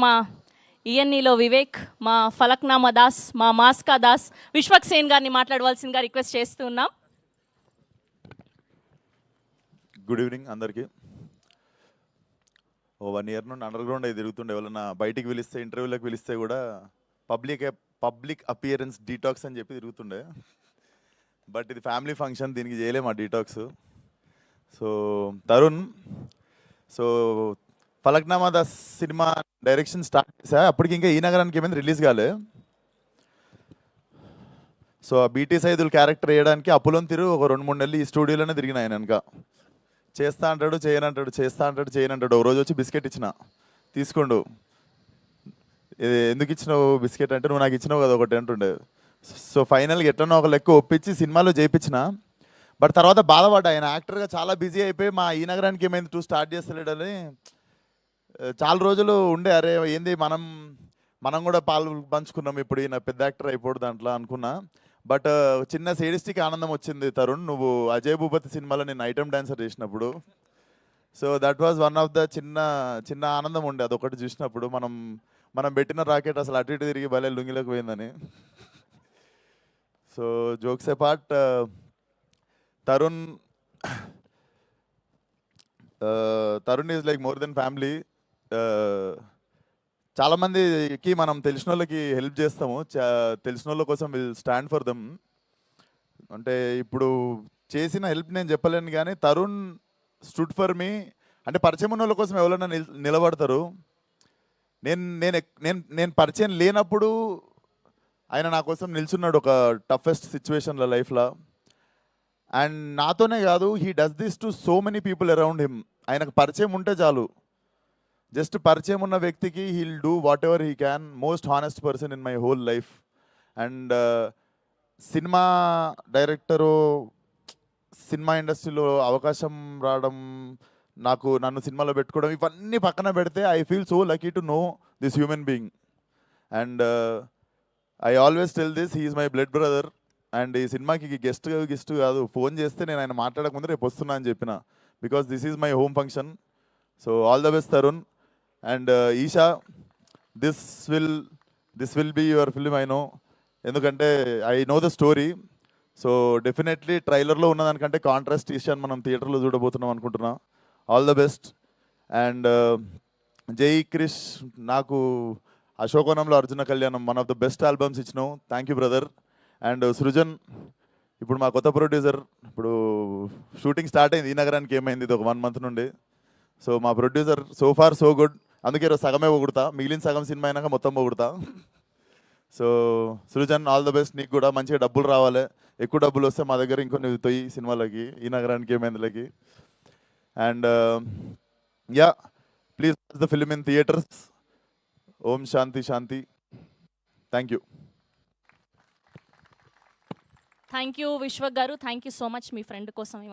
మా ఈఎన్ఈలో వివేక్, మా ఫలక్నామా దాస్, మా మాస్కా దాస్, విశ్వక్ సేన్ గారిని మాట్లాడవలసిందిగా రిక్వెస్ట్ చేస్తూ ఉన్నాం. గుడ్ ఈవినింగ్ అందరికీ. 1 year నుండి అండర్ గ్రౌండ్ అయి తిరుగుతుండే. ఎవరైనా బయటికి పిలిస్తే, ఇంటర్వ్యూలకు పిలిస్తే కూడా పబ్లిక్ అపియరెన్స్ డీటాక్స్ అని చెప్పి తిరుగుతుండే. బట్ ఇది ఫ్యామిలీ ఫంక్షన్, దీనికి చేయలేము ఆ detox. So Tarun, so Falaknuma Das cinema direction start చేశా. అప్పటికి ఇంకా ఈ నగరానికి ఏమైంది రిలీజ్ కాలే. సో ఆ బీటీ సైదుల్ క్యారెక్టర్ వేయడానికి అప్పులోని తిరుగు ఒక 2-3 నెలలు ఈ స్టూడియోలోనే తిరిగిన ఆయన వెనక. చేస్తా అంటాడు, చేయనంటాడు, చేస్తా అంటాడు, చేయనంటాడు. ఒక రోజు వచ్చి బిస్కెట్ ఇచ్చిన, తీసుకోండు. ఎందుకు ఇచ్చినావు బిస్కెట్ అంటే, నువ్వు నాకు ఇచ్చినావు కదా ఒకటి అంటుండే. సో ఫైనల్గా ఎట్లనో ఒక లెక్క ఒప్పించి సినిమాలో చేయించిన. బట్ తర్వాత బాధపడ్డా, ఆయన యాక్టర్గా చాలా బిజీ అయిపోయి మా ఈ నగరానికి ఏమైంది 2 స్టార్ట్ చేస్తలేడని చాలా రోజులు ఉండే. అరే ఏంది మనం కూడా పాలు పంచుకున్నాం, ఇప్పుడు ఈయన పెద్ద యాక్టర్ అయిపోడు దాంట్లో అనుకున్నా. బట్ చిన్న సేడిస్టిక్ ఆనందం వచ్చింది తరుణ్, నువ్వు అజయ్ భూపతి సినిమాలో నేను ఐటమ్ డాన్సర్ చేసినప్పుడు. So that was one of the చిన్న ఆనందం ఉండే అదొకటి చూసినప్పుడు. మనం పెట్టిన రాకెట్ అసలు అటు ఇటు తిరిగి భలే లుంగిలోకి పోయిందని. So jokes A part, Tarun is like more than family. చాలామందికి మనం తెలిసిన వాళ్ళకి హెల్ప్ చేస్తాము, తెలిసిన వాళ్ళ కోసం విల్ స్టాండ్ ఫర్ దమ్. అంటే ఇప్పుడు చేసిన హెల్ప్ నేను చెప్పలేను, కానీ తరుణ్ స్టూడ్ ఫర్ మీ. అంటే పరిచయం ఉన్న వాళ్ళ కోసం ఎవరైనా నిలబడతారు. నేను పరిచయం లేనప్పుడు ఆయన నా కోసం నిల్చున్నాడు ఒక టఫెస్ట్ సిచ్యువేషన్లో లైఫ్లో. అండ్ నాతోనే కాదు, he does this to so many people around him. ఆయనకు పరిచయం ఉంటే చాలు, జస్ట్ పరిచయం ఉన్న వ్యక్తికి he'll do what ever he can. Most honest person in my whole life. And cinema director, cinema ఇండస్ట్రీలో అవకాశం రావడం, నన్ను సినిమాలో పెట్టుకోవడం, ఇవన్నీ పక్కన పెడితే I feel so lucky to know this human being. And I always tell this, he is my blood brother. And ఈ సినిమాకి గెస్ట్ కాదు, ఫోన్ చేస్తే నేను ఆయన మాట్లాడకముందు రేపు వస్తున్నా అని చెప్పిన, because this is my home function. So all the best Tarun. And Eesha, this will be your film I know, ఎందుకంటే I know the story. So definitely ట్రైలర్లో ఉన్నదానికంటే కాంట్రాస్ట్ ఈషాని మనం థియేటర్లో చూడబోతున్నాం అనుకుంటున్నా. All the best. అండ్ జై క్రిష్, నాకు అశోకవనంలో Arjuna Kalyanam one of the best albums ఇచ్చినావు, thank you brother. And Srujan, ఇప్పుడు మా కొత్త ప్రొడ్యూసర్, ఇప్పుడు షూటింగ్ స్టార్ట్ అయింది ఈ నగరానికి ఏమైంది ఇది ఒక 1 month నుండి. సో మా producer so far so good, అందుకే ఈరోజు సగమే పొగుడతా, మిగిలిన సగం సినిమా అయినాక మొత్తం పొగుడతా. So Srujan, all the best. నీకు కూడా మంచిగా డబ్బులు రావాలి, ఎక్కువ డబ్బులు వస్తే మా దగ్గర ఇంకొన్ని తొయ్యి సినిమాలకి, ఈ నగరానికి ఏమైందిలకి. And ya, please watch the film in theatres. Om Shanti Shanti. Thank you. Thank you Vishwak garu, thank you so much మీ ఫ్రెండ్ కోసం.